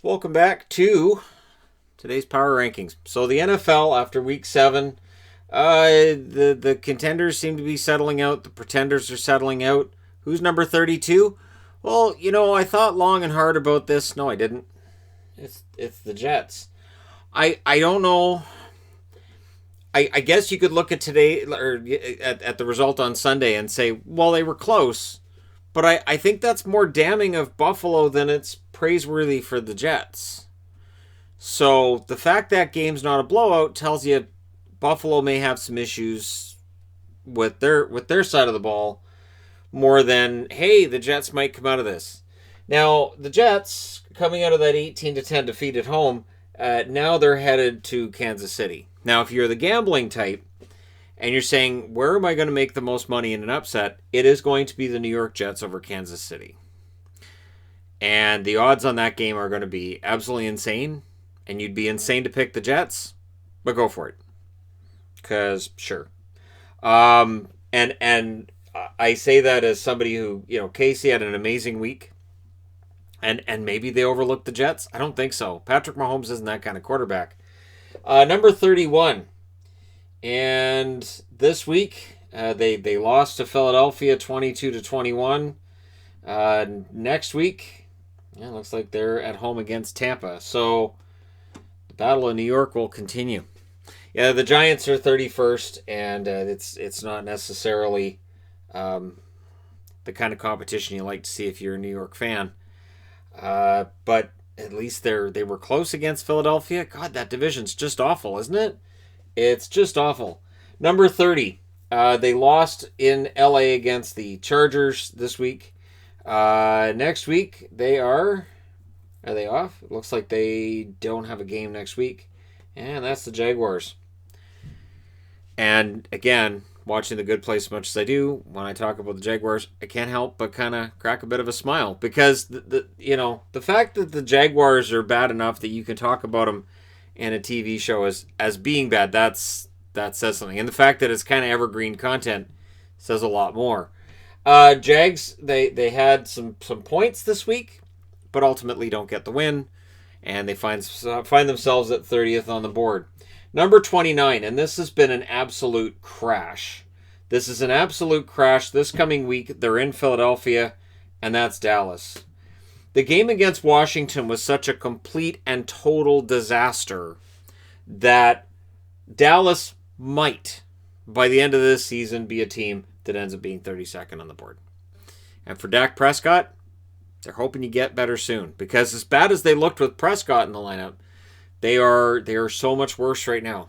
Welcome back to today's power rankings. So the NFL after week 7, the contenders seem to be settling out. The pretenders are settling out. Who's number 32? Well, I thought long and hard about this. No, I didn't. It's the Jets. I don't know. I guess you could look at today or at the result on Sunday and say, well, they were close. But I think that's more damning of Buffalo than it's praiseworthy for the Jets. So the fact that game's not a blowout tells you Buffalo may have some issues with their side of the ball more than, hey, the Jets might come out of this. Now the Jets coming out of that 18-10 defeat at home, now they're headed to Kansas City. Now if you're the gambling type and you're saying, where am I going to make the most money in an upset? It is going to be the New York Jets over Kansas City. And the odds on that game are going to be absolutely insane. And you'd be insane to pick the Jets, but go for it. Because, sure. And I say that as somebody who, Casey had an amazing week. And maybe they overlooked the Jets. I don't think so. Patrick Mahomes isn't that kind of quarterback. Number 31. And this week, they lost to Philadelphia 22-21. Next week, it looks like they're at home against Tampa. So the Battle of New York will continue. Yeah, the Giants are 31st, and it's not necessarily the kind of competition you like to see if you're a New York fan. But at least they were close against Philadelphia. God, that division's just awful, isn't it? It's just awful. Number 30. They lost in LA against the Chargers this week. Next week, are they off? It looks like they don't have a game next week. And that's the Jaguars. And again, watching The Good Place as much as I do, when I talk about the Jaguars, I can't help but kind of crack a bit of a smile. Because, the fact that the Jaguars are bad enough that you can talk about them in a TV show as being bad, that says something. And the fact that it's kind of evergreen content says a lot more. Jags, they had some points this week, but ultimately don't get the win, and they find themselves at 30th on the board. Number 29, and this has been an absolute crash. This is an absolute crash. This coming week, they're in Philadelphia, and that's Dallas. The game against Washington was such a complete and total disaster that Dallas might, by the end of this season, be a team that ends up being 32nd on the board. And for Dak Prescott, they're hoping you get better soon. Because as bad as they looked with Prescott in the lineup, they are so much worse right now.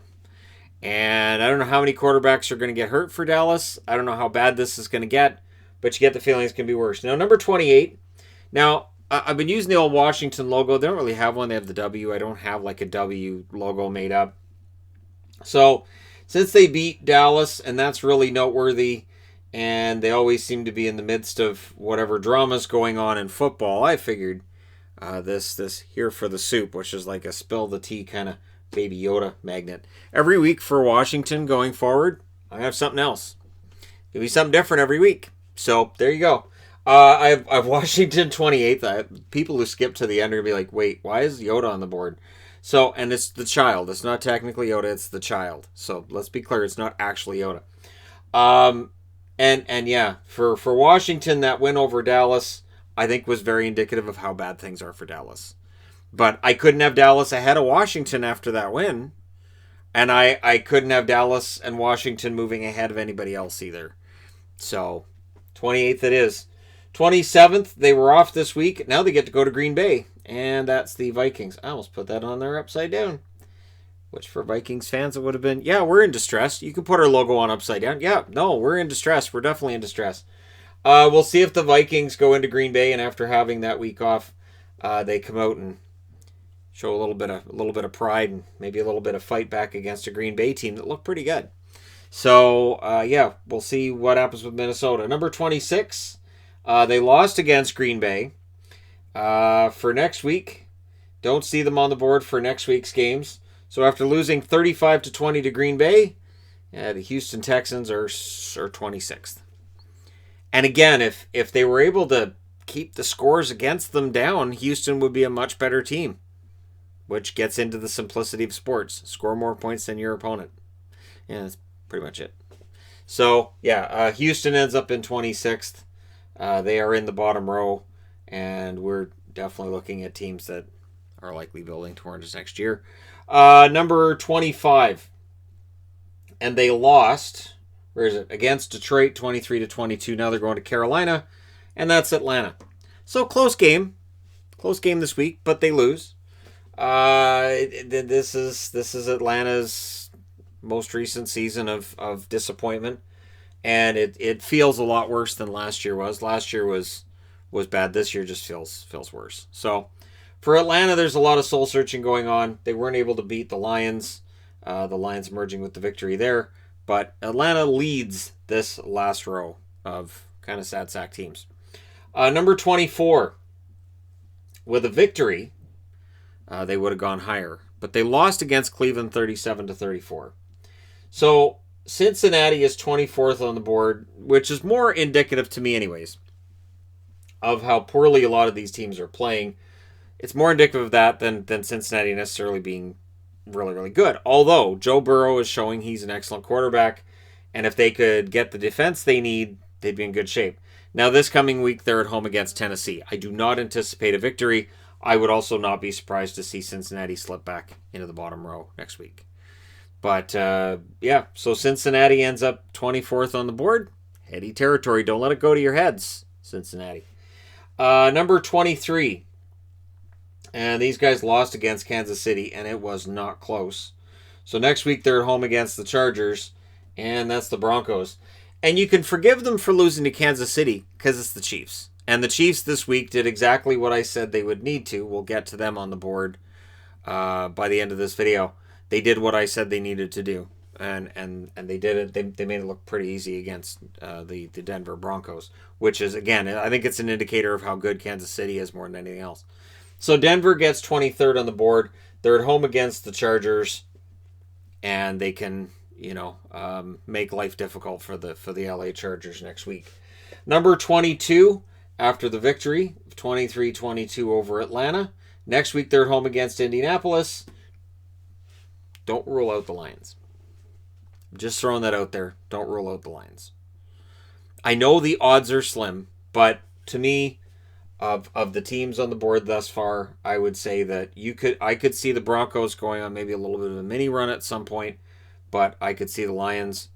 And I don't know how many quarterbacks are going to get hurt for Dallas. I don't know how bad this is going to get, but you get the feeling it's going to be worse. Now, number 28. Now, I've been using the old Washington logo. They don't really have one. They have the W. I don't have like a W logo made up. So, since they beat Dallas, and that's really noteworthy, and they always seem to be in the midst of whatever drama's going on in football, I figured this here for the soup, which is like a spill the tea kind of Baby Yoda magnet. Every week for Washington going forward, I have something else. It'll be something different every week. So, there you go. I've Washington 28th. People who skip to the end are going to be like, wait, why is Yoda on the board? So, and it's the child. It's not technically Yoda, it's the child. So, let's be clear, it's not actually Yoda. And yeah, for Washington, that win over Dallas, I think was very indicative of how bad things are for Dallas. But I couldn't have Dallas ahead of Washington after that win. And I couldn't have Dallas and Washington moving ahead of anybody else either. So, 28th it is. 27th, they were off this week. Now they get to go to Green Bay. And that's the Vikings. I almost put that on there upside down. Which for Vikings fans, it would have been, yeah, we're in distress. You can put our logo on upside down. Yeah, no, we're in distress. We're definitely in distress. We'll see if the Vikings go into Green Bay, and after having that week off, they come out and show a little bit of pride and maybe a little bit of fight back against a Green Bay team that looked pretty good. So, yeah, we'll see what happens with Minnesota. Number 26, they lost against Green Bay. For next week, don't see them on the board for next week's games. So after losing 35-20 to Green Bay, the Houston Texans are 26th. And again, if they were able to keep the scores against them down, Houston would be a much better team, which gets into the simplicity of sports. Score more points than your opponent. Yeah, that's pretty much it. So, yeah, Houston ends up in 26th. They are in the bottom row, and we're definitely looking at teams that are likely building towards us next year. Number 25. And they lost, where is it? Against Detroit, 23-22. Now they're going to Carolina, and that's Atlanta. So close game this week, but they lose. This is Atlanta's most recent season of disappointment, and it feels a lot worse than last year was. Last year was bad. This year just feels worse. So for Atlanta, there's a lot of soul searching going on. They weren't able to beat the Lions. The Lions emerging with the victory there, but Atlanta leads this last row of kind of sad sack teams. Number 24, with a victory, they would have gone higher, but they lost against Cleveland 37-34. So Cincinnati is 24th on the board, which is more indicative to me anyways of how poorly a lot of these teams are playing. It's more indicative of that than Cincinnati necessarily being really, really good. Although Joe Burrow is showing he's an excellent quarterback, and if they could get the defense they need, they'd be in good shape. Now, this coming week, they're at home against Tennessee. I do not anticipate a victory. I would also not be surprised to see Cincinnati slip back into the bottom row next week. But, yeah, so Cincinnati ends up 24th on the board. Heady territory. Don't let it go to your heads, Cincinnati. Number 23. And these guys lost against Kansas City, and it was not close. So next week they're at home against the Chargers, and that's the Broncos. And you can forgive them for losing to Kansas City because it's the Chiefs. And the Chiefs this week did exactly what I said they would need to. We'll get to them on the board by the end of this video. They did what I said they needed to do, and they did it. They made it look pretty easy against the Denver Broncos, which is, again, I think it's an indicator of how good Kansas City is more than anything else. So Denver gets 23rd on the board. They're at home against the Chargers, and they can, make life difficult for the LA Chargers next week. Number 22, after the victory, 23-22 over Atlanta. Next week they're at home against Indianapolis. Don't rule out the Lions. Just throwing that out there. Don't rule out the Lions. I know the odds are slim, but to me, of the teams on the board thus far, I would say that I could see the Broncos going on maybe a little bit of a mini run at some point, but I could see the Lions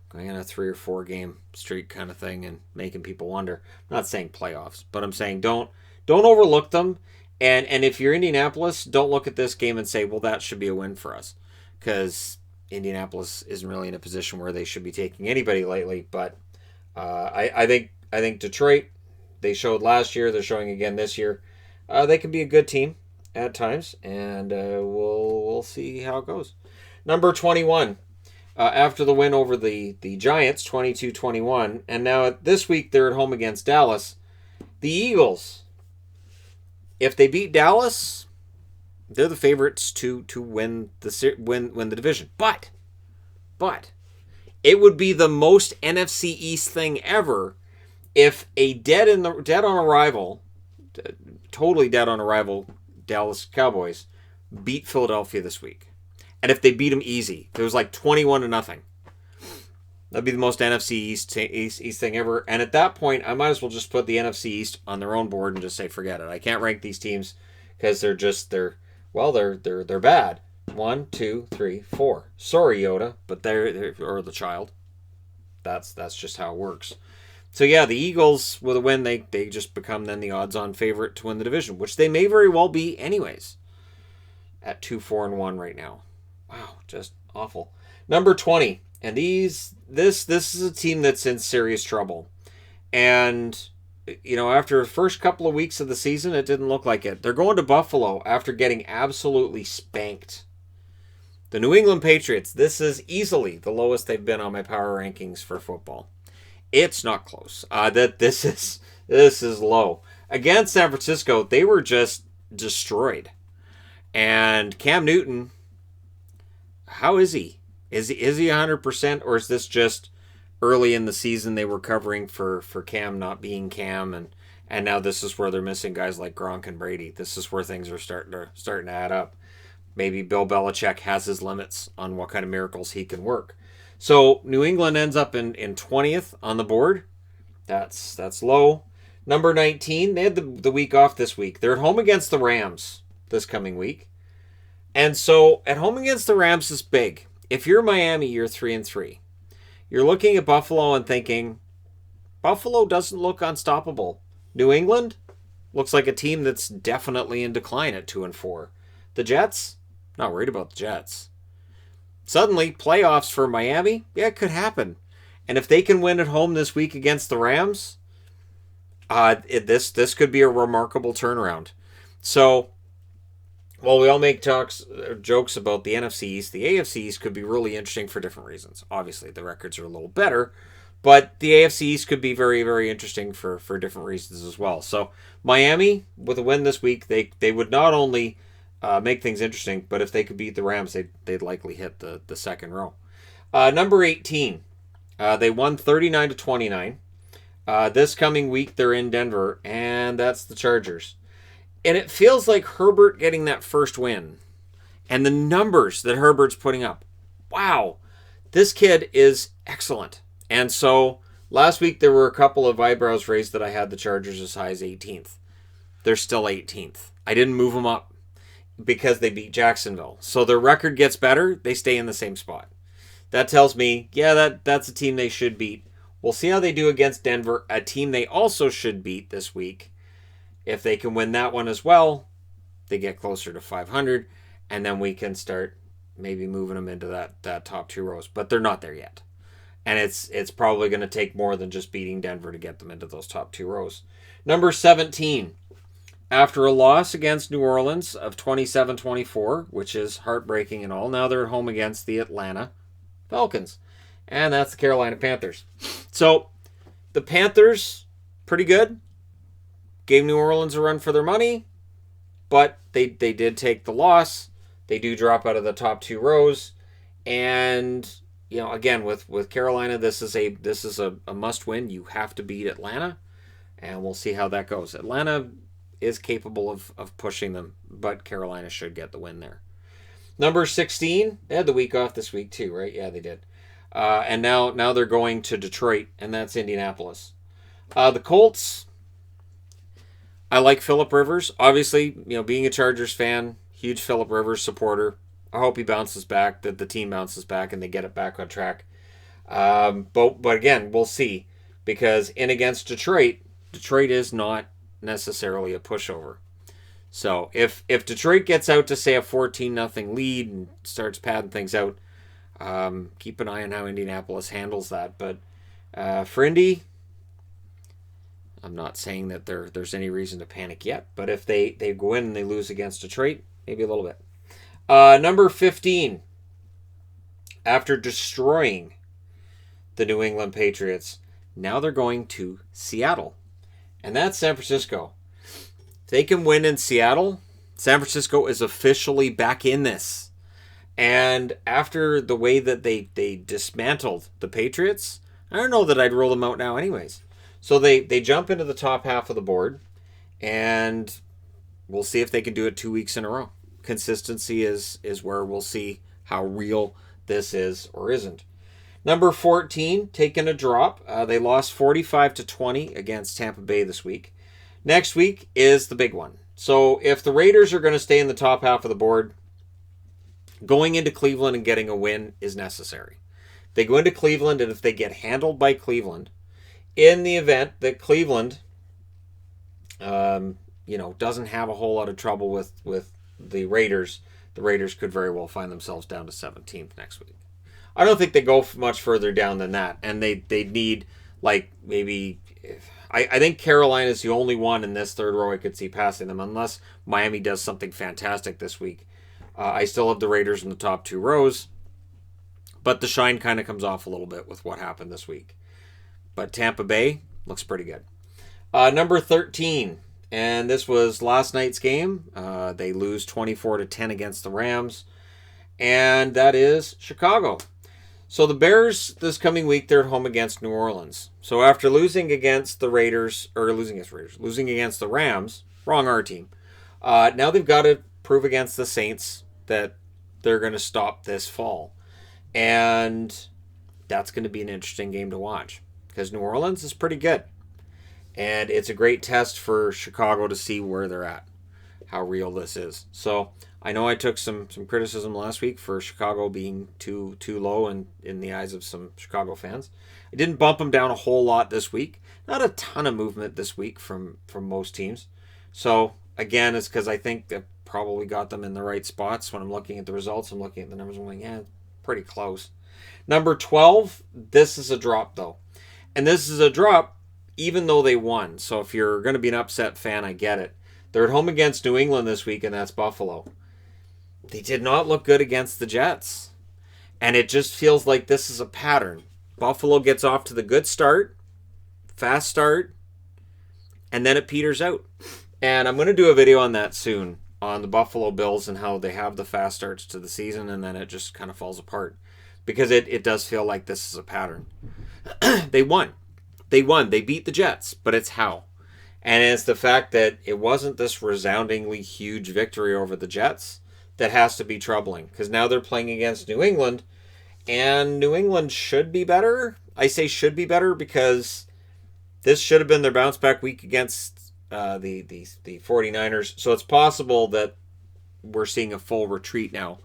going on a 3 or 4 game streak kind of thing and making people wonder. I'm not saying playoffs, but I'm saying don't overlook them. And if you're Indianapolis, don't look at this game and say, well, that should be a win for us, because Indianapolis isn't really in a position where they should be taking anybody lightly. But I think Detroit, they showed last year, they're showing again this year. They can be a good team at times, and we'll see how it goes. Number 21, after the win over the Giants, 22-21, and now this week they're at home against Dallas. The Eagles, if they beat Dallas, they're the favorites to win the division. But it would be the most NFC East thing ever if a totally dead on arrival Dallas Cowboys beat Philadelphia this week. And if they beat them easy, if it was like 21-0, that'd be the most NFC East thing ever. And at that point, I might as well just put the NFC East on their own board and just say forget it. I can't rank these teams because they're bad. 1, 2, 3, 4. Sorry, Yoda, but they're or the child. That's just how it works. So yeah, the Eagles with a win, they just become then the odds-on favorite to win the division, which they may very well be anyways. At 2-4-1 right now. Wow, just awful. Number 20, and this is a team that's in serious trouble. And after the first couple of weeks of the season, it didn't look like it. They're going to Buffalo after getting absolutely spanked. The New England Patriots, this is easily the lowest they've been on my power rankings for football. It's not close. This is low. Against San Francisco, they were just destroyed. And Cam Newton, how is he? Is he 100%, or is this just early in the season they were covering for Cam not being Cam, And now this is where they're missing guys like Gronk and Brady. This is where things are starting to add up. Maybe Bill Belichick has his limits on what kind of miracles he can work. So New England ends up in 20th on the board. That's low. Number 19, they had the week off this week. They're at home against the Rams this coming week. And so at home against the Rams is big. If you're Miami, you're 3-3. You're looking at Buffalo and thinking, Buffalo doesn't look unstoppable. New England looks like a team that's definitely in decline at 2-4. The Jets, not worried about the Jets. Suddenly, playoffs for Miami, yeah, it could happen. And if they can win at home this week against the Rams, this could be a remarkable turnaround. So, while we all make jokes about the NFC East, the AFC East could be really interesting for different reasons. Obviously, the records are a little better, but the AFC East could be very, very interesting for different reasons as well. So, Miami, with a win this week, they would not only make things interesting, but if they could beat the Rams, they'd likely hit the second row. Number 18, they won 39-29. This coming week, they're in Denver, and that's the Chargers. And it feels like Herbert getting that first win. And the numbers that Herbert's putting up. Wow. This kid is excellent. And so last week there were a couple of eyebrows raised that I had the Chargers as high as 18th. They're still 18th. I didn't move them up because they beat Jacksonville. So their record gets better. They stay in the same spot. That tells me, yeah, that's a team they should beat. We'll see how they do against Denver, a team they also should beat this week. If they can win that one as well, they get closer to 500, and then we can start maybe moving them into that top two rows. But they're not there yet. And it's probably going to take more than just beating Denver to get them into those top two rows. Number 17, after a loss against New Orleans of 27-24, which is heartbreaking and all, now they're at home against the Atlanta Falcons. And that's the Carolina Panthers. So the Panthers, pretty good. Gave New Orleans a run for their money, but they did take the loss. They do drop out of the top two rows. And, again, with Carolina, this is a must win. You have to beat Atlanta, and we'll see how that goes. Atlanta is capable of pushing them, but Carolina should get the win there. Number 16, they had the week off this week too, right? Yeah, they did. And now they're going to Detroit, and that's Indianapolis. The Colts, I like Phillip Rivers. Obviously, being a Chargers fan, huge Phillip Rivers supporter. I hope he bounces back, that the team bounces back, and they get it back on track. But again, we'll see. Because in against Detroit is not necessarily a pushover. So if Detroit gets out to, say, a 14-0 lead and starts padding things out, keep an eye on how Indianapolis handles that. But for Indy, I'm not saying that there's any reason to panic yet. But if they go in and they lose against Detroit, maybe a little bit. Number 15, after destroying the New England Patriots, now they're going to Seattle. And that's San Francisco. If they can win in Seattle, San Francisco is officially back in this. And after the way that they dismantled the Patriots, I don't know that I'd roll them out now anyways. So they jump into the top half of the board, and we'll see if they can do it 2 weeks in a row. Consistency is where we'll see how real this is or isn't. Number 14, taking a drop. They lost 45-20 against Tampa Bay this week. Next week is the big one. So if the Raiders are going to stay in the top half of the board, going into Cleveland and getting a win is necessary. They go into Cleveland, and if they get handled by Cleveland, in the event that Cleveland, doesn't have a whole lot of trouble with the Raiders could very well find themselves down to 17th next week. I don't think they go much further down than that, and they need maybe. I think Carolina is the only one in this third row I could see passing them, unless Miami does something fantastic this week. I still have the Raiders in the top two rows, but the shine kind of comes off a little bit with what happened this week. But Tampa Bay looks pretty good. Number 13, and this was last night's game. They lose 24-10 against the Rams, and that is Chicago. So the Bears this coming week, they're at home against New Orleans. So after losing against the Raiders, or losing against the Rams, wrong our team. Now they've got to prove against the Saints that they're going to stop this fall. And that's going to be an interesting game to watch because New Orleans is pretty good. And it's a great test for Chicago to see where they're at, how real this is. So I know I took some criticism last week for Chicago being too low in the eyes of some Chicago fans. I didn't bump them down a whole lot this week. Not a ton of movement this week from most teams. So again, it's because I think I probably got them in the right spots. When I'm looking at the results, I'm looking at the numbers, I'm like, yeah, pretty close. Number 12, this is a drop though. And this is a drop even though they won. So if you're going to be an upset fan, I get it. They're at home against New England this week, and that's Buffalo. They did not look good against the Jets. And it just feels like this is a pattern. Buffalo gets off to the good start, fast start, and then it peters out. And I'm going to do a video on that soon, on the Buffalo Bills and how they have the fast starts to the season, and then it just kind of falls apart. Because it does feel like this is a pattern. They won. They beat the Jets, but it's how. And it's the fact that it wasn't this resoundingly huge victory over the Jets that has to be troubling. Because now they're playing against New England, and New England should be better. I say should be better because this should have been their bounce back week against the 49ers. So it's possible that we're seeing a full retreat now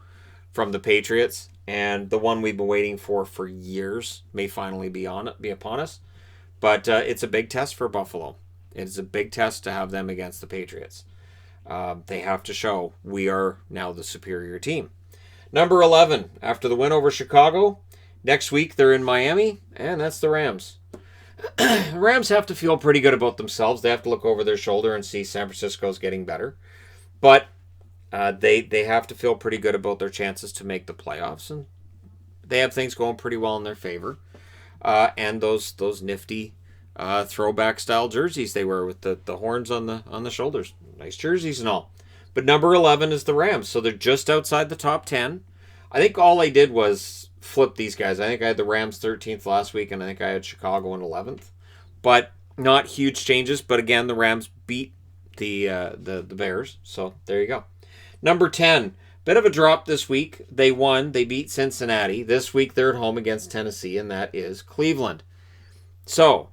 from the Patriots. And the one we've been waiting for years may finally be upon us. But it's a big test for Buffalo. It's a big test to have them against the Patriots. They have to show we are now the superior team. Number 11, after the win over Chicago, next week they're in Miami, and that's the Rams. The Rams have to feel pretty good about themselves. They have to look over their shoulder and see San Francisco's getting better. But they have to feel pretty good about their chances to make the playoffs, and they have things going pretty well in their favor. And those nifty throwback style jerseys they wear with the horns on the shoulders, nice jerseys and all. But number 11 is the Rams, so they're just outside the top 10. I think all I did was flip these guys. I think I had the Rams 13th last week, and I think I had Chicago in 11th. But not huge changes. But again, the Rams beat the Bears, so there you go. Number 10, bit of a drop this week. They won. They beat Cincinnati. This week they're at home against Tennessee, and that is Cleveland. So,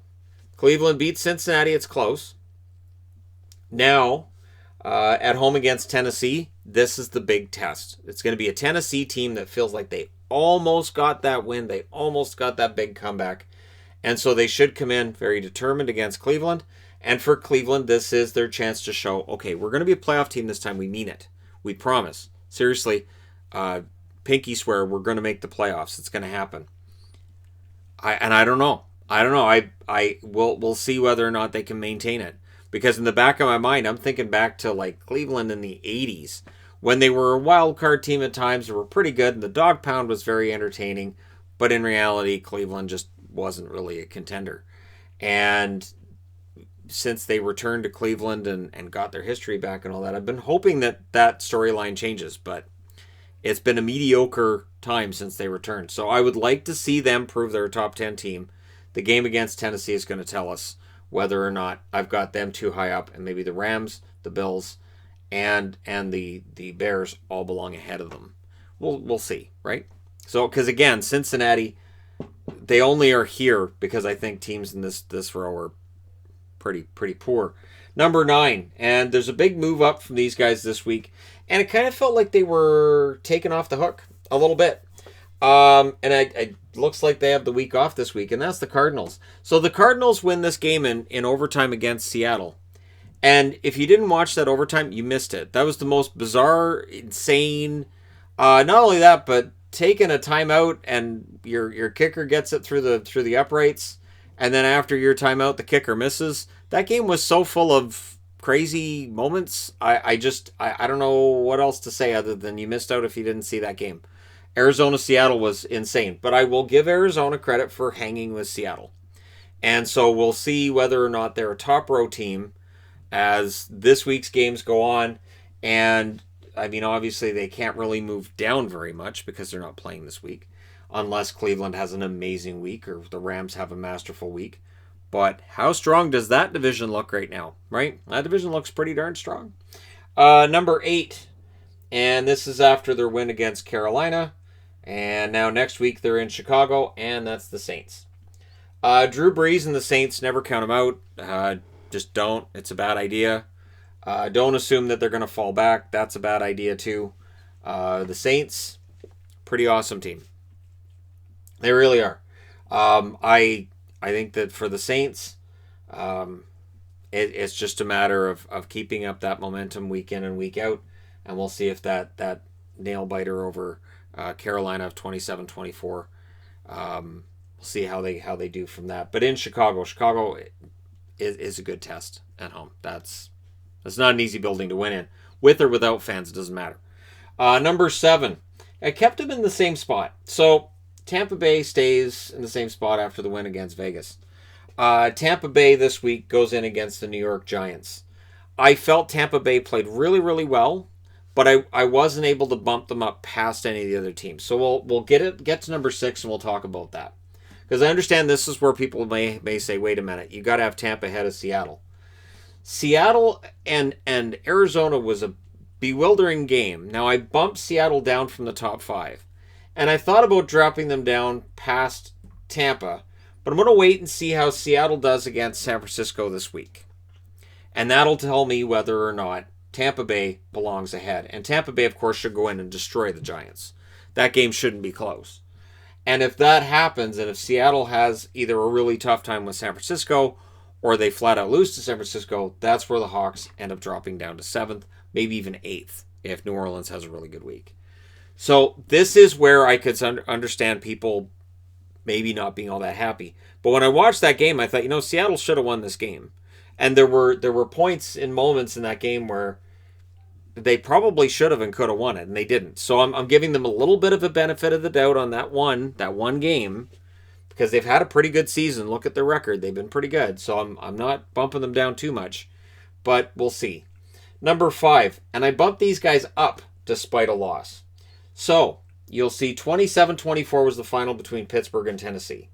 Cleveland beats Cincinnati. It's close. Now, at home against Tennessee, this is the big test. It's going to be a Tennessee team that feels like they almost got that win. They almost got that big comeback. And so they should come in very determined against Cleveland. And for Cleveland, this is their chance to show, okay, we're going to be a playoff team this time. We mean it. We promise. Seriously, pinky swear we're going to make the playoffs. It's going to happen. I don't know. We'll see whether or not they can maintain it. Because in the back of my mind, I'm thinking back to like Cleveland in the 80s when they were a wild card team at times. They were pretty good, and the dog pound was very entertaining. But in reality, Cleveland just wasn't really a contender. And since they returned to Cleveland and got their history back and all that, I've been hoping that storyline changes, but it's been a mediocre time since they returned. So I would like to see them prove they're a top 10 team. The game against Tennessee is going to tell us whether or not I've got them too high up, and maybe the Rams, the Bills, and the Bears all belong ahead of them. We'll see, right? So, because again, Cincinnati, they only are here because I think teams in this row are pretty poor. Number 9, and there's a big move up from these guys this week, and it kind of felt like they were taken off the hook a little bit. And it looks like they have the week off this week, and that's the Cardinals. So the Cardinals win this game in overtime against Seattle. And if you didn't watch that overtime, you missed it. That was the most bizarre, insane, not only that, but taking a timeout and your kicker gets it through the uprights, and then after your timeout, the kicker misses. That game was so full of crazy moments. I don't know what else to say other than you missed out if you didn't see that game. Arizona-Seattle was insane, but I will give Arizona credit for hanging with Seattle. And so we'll see whether or not they're a top row team as this week's games go on. And I mean, obviously they can't really move down very much because they're not playing this week. unless Cleveland has an amazing week or the Rams have a masterful week. But how strong does that division look right now, right? That division looks pretty darn strong. Number 8, and this is after their win against Carolina. And now next week they're in Chicago, and that's the Saints. Drew Brees and the Saints, never count them out. Just don't. It's a bad idea. Don't assume that they're going to fall back. That's a bad idea too. The Saints, pretty awesome team. They really are. I think that for the Saints, it's just a matter of keeping up that momentum week in and week out, and we'll see if that nail biter over Carolina of 27-24. We'll see how they do from that. But in Chicago is a good test at home. That's not an easy building to win in. With or without fans, it doesn't matter. Number 7, I kept them in the same spot. So Tampa Bay stays in the same spot after the win against Vegas. Tampa Bay this week goes in against the New York Giants. I felt Tampa Bay played really, really well, but I wasn't able to bump them up past any of the other teams. So we'll get to number 6 and we'll talk about that. Because I understand this is where people may say, wait a minute, you got to have Tampa ahead of Seattle. Seattle and Arizona was a bewildering game. Now I bumped Seattle down from the top 5. And I thought about dropping them down past Tampa, but I'm going to wait and see how Seattle does against San Francisco this week. And that'll tell me whether or not Tampa Bay belongs ahead. And Tampa Bay, of course, should go in and destroy the Giants. That game shouldn't be close. And if that happens, and if Seattle has either a really tough time with San Francisco, or they flat out lose to San Francisco, that's where the Hawks end up dropping down to 7th, maybe even 8th, if New Orleans has a really good week. So this is where I could understand people maybe not being all that happy. But when I watched that game, I thought, Seattle should have won this game. And there were points and moments in that game where they probably should have and could have won it, and they didn't. So I'm giving them a little bit of a benefit of the doubt on that one game, because they've had a pretty good season. Look at their record. They've been pretty good. So I'm not bumping them down too much. But we'll see. Number 5, and I bumped these guys up despite a loss. So, you'll see 27-24 was the final between Pittsburgh and Tennessee.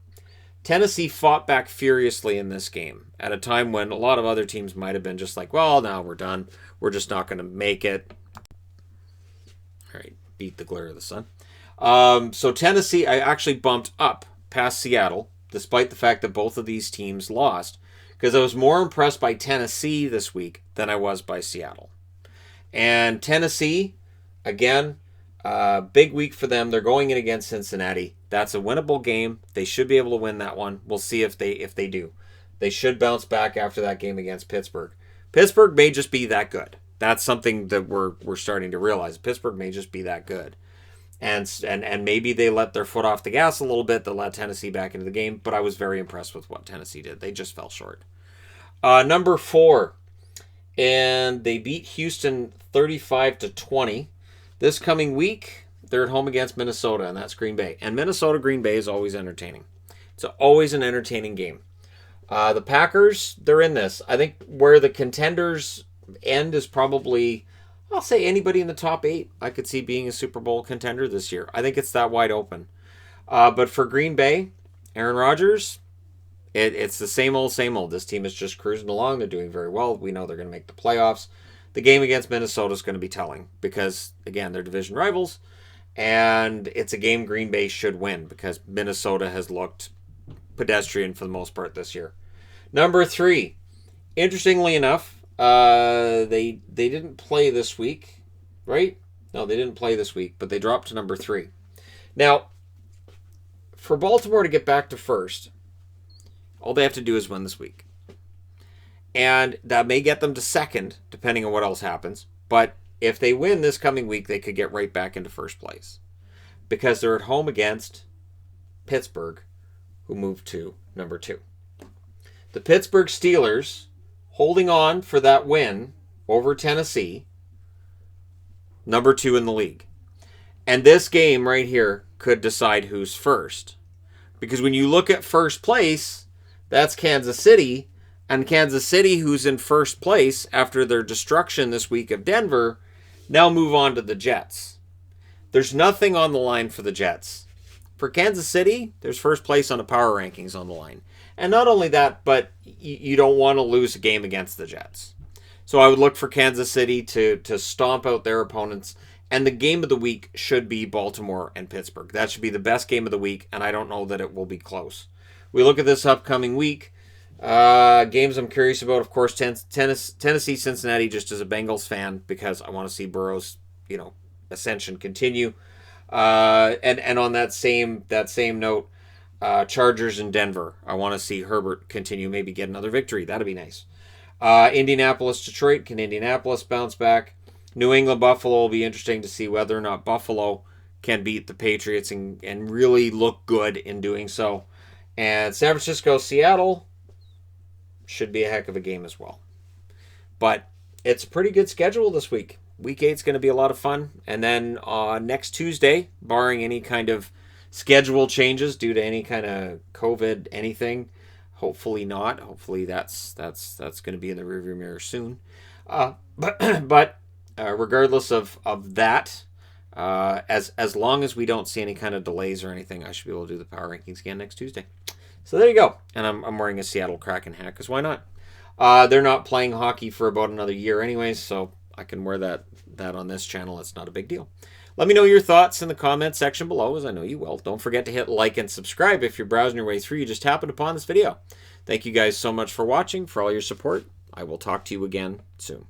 Tennessee fought back furiously in this game at a time when a lot of other teams might have been just like, well, now we're done. We're just not going to make it. All right, beat the glare of the sun. So Tennessee, I actually bumped up past Seattle, despite the fact that both of these teams lost, because I was more impressed by Tennessee this week than I was by Seattle. And Tennessee, again, big week for them. They're going in against Cincinnati. That's a winnable game. They should be able to win that one. We'll see if they do. They should bounce back after that game against Pittsburgh. Pittsburgh may just be that good. That's something that we're starting to realize. Pittsburgh may just be that good. And maybe they let their foot off the gas a little bit. They let Tennessee back into the game. But I was very impressed with what Tennessee did. They just fell short. Number 4. And they beat Houston 35-20. This coming week, they're at home against Minnesota, and that's Green Bay. And Minnesota-Green Bay is always entertaining. It's always an entertaining game. The Packers, they're in this. I think where the contenders end is probably, I'll say anybody in the top 8 I could see being a Super Bowl contender this year. I think it's that wide open. But for Green Bay, Aaron Rodgers, it's the same old, same old. This team is just cruising along. They're doing very well. We know they're going to make the playoffs. The game against Minnesota is going to be telling because, again, they're division rivals. And it's a game Green Bay should win because Minnesota has looked pedestrian for the most part this year. Number 3, interestingly enough, they didn't play this week, right? No, they didn't play this week, but they dropped to number 3. Now, for Baltimore to get back to first, all they have to do is win this week. And that may get them to second, depending on what else happens. But if they win this coming week, they could get right back into first place. Because they're at home against Pittsburgh, who moved to number 2. The Pittsburgh Steelers, holding on for that win over Tennessee, number 2 in the league. And this game right here could decide who's first. Because when you look at first place, that's Kansas City. And Kansas City, who's in first place after their destruction this week of Denver, now move on to the Jets. There's nothing on the line for the Jets. for Kansas City, there's first place on the power rankings on the line. And not only that, but you don't want to lose a game against the Jets. So I would look for Kansas City to stomp out their opponents. And the game of the week should be Baltimore and Pittsburgh. That should be the best game of the week, and I don't know that it will be close. We look at this upcoming week. Games I'm curious about, of course, Tennessee, Cincinnati, just as a Bengals fan, because I want to see Burrow's, ascension continue. And on that same note, Chargers and Denver. I want to see Herbert continue, maybe get another victory. That'd be nice. Indianapolis, Detroit. Can Indianapolis bounce back? New England, Buffalo will be interesting to see whether or not Buffalo can beat the Patriots and really look good in doing so. And San Francisco, Seattle should be a heck of a game as well. But it's a pretty good schedule this week. Week 8 is going to be a lot of fun. And then next Tuesday, barring any kind of schedule changes due to any kind of COVID anything, hopefully not. Hopefully that's going to be in the rearview mirror soon. But regardless of that, as long as we don't see any kind of delays or anything, I should be able to do the power rankings again next Tuesday. So there you go. And I'm wearing a Seattle Kraken hat because why not? They're not playing hockey for about another year anyways, so I can wear that on this channel. It's not a big deal. Let me know your thoughts in the comment section below, as I know you will. Don't forget to hit like and subscribe if you're browsing your way through. You just happened upon this video. Thank you guys so much for watching, for all your support. I will talk to you again soon.